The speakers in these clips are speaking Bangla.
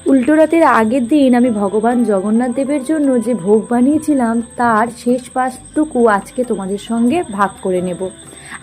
উল্টো রাতের আগের দিন আমি ভগবান জগন্নাথ দেবের জন্য যে ভোগ বানিয়েছিলাম তার শেষ পাঁচটুকু আজকে তোমাদের সঙ্গে ভাগ করে নেব।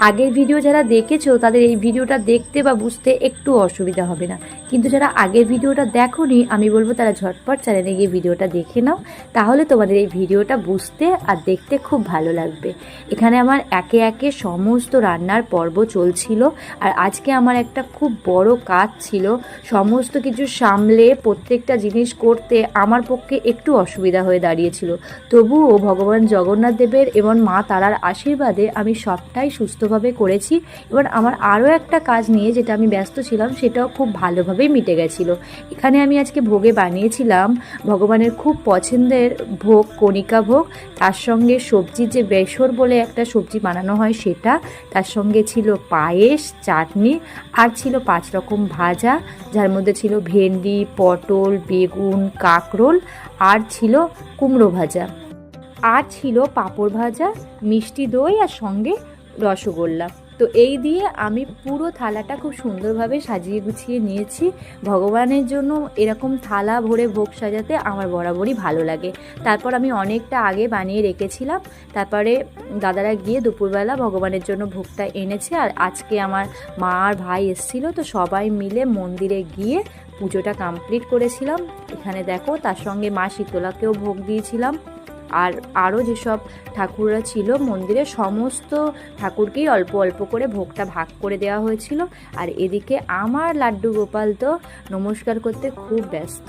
আগের ভিডিও যারা দেখেছো তাদের এই ভিডিওটা দেখতে বা বুঝতে একটু অসুবিধা হবে না, কিন্তু যারা আগের ভিডিওটা দেখোনি আমি বলবো তারা ঝটপট চ্যানেলে গিয়ে ভিডিওটা দেখে নাও, তাহলে তোমাদের এই ভিডিওটা বুঝতে আর দেখতে খুব ভালো লাগবে। এখানে আমার একে একে সমস্ত রান্নার পর্ব চলছিল, আর আজকে আমার একটা খুব বড় কাজ ছিল। সমস্ত কিছু সামলে প্রত্যেকটা জিনিস করতে আমার পক্ষে একটু অসুবিধা হয়ে দাঁড়িয়েছিল। তবুও ভগবান জগন্নাথ দেবের এবং মা তারার আশীর্বাদে আমি সবটাই সুস্থভাবে করেছি। এবার আমার আরও একটা কাজ নিয়ে যেটা আমি ব্যস্ত ছিলাম সেটাও খুব ভালোভাবেই মিটে গেছিলো। এখানে আমি আজকে ভোগে বানিয়েছিলাম ভগবানের খুব পছন্দের ভোগ, কণিকা ভোগ। তার সঙ্গে সবজির যে বেসর বলে একটা সবজি বানানো হয় সেটা, তার সঙ্গে ছিল পায়েস, চাটনি, আর ছিল 5 রকম ভাজা, যার মধ্যে ছিল ভেন্ডি, পটল, বেগুন, কাঁকরোল, আর ছিল কুমড়ো ভাজা, আর ছিল পাঁপড় ভাজা, মিষ্টি দই, আর সঙ্গে রসগোল্লা। তো এই দিয়ে আমি পুরো থালাটা খুব সুন্দরভাবে সাজিয়ে গুছিয়ে নিয়েছি। ভগবানের জন্য এরকম থালা ভরে ভোগ সাজাতে আমার বরাবরই ভালো লাগে। তারপর আমি অনেকটা আগে বানিয়ে রেখেছিলাম, তারপরে দাদারা গিয়ে দুপুরবেলা ভগবানের জন্য ভোগটা এনেছে। আর আজকে আমার মা আর ভাই এসেছিলো, তো সবাই মিলে মন্দিরে গিয়ে পুজোটা কমপ্লিট করেছিলাম। এখানে দেখো, তার সঙ্গে মা শীতলাকেও ভোগ দিয়েছিলাম। আর আরও যেসব ঠাকুররা ছিল মন্দিরে সমস্ত ঠাকুরকেই অল্প অল্প করে ভোগটা ভাগ করে দেওয়া হয়েছিল। আর এদিকে আমার লাড্ডু গোপাল তো নমস্কার করতে খুব ব্যস্ত।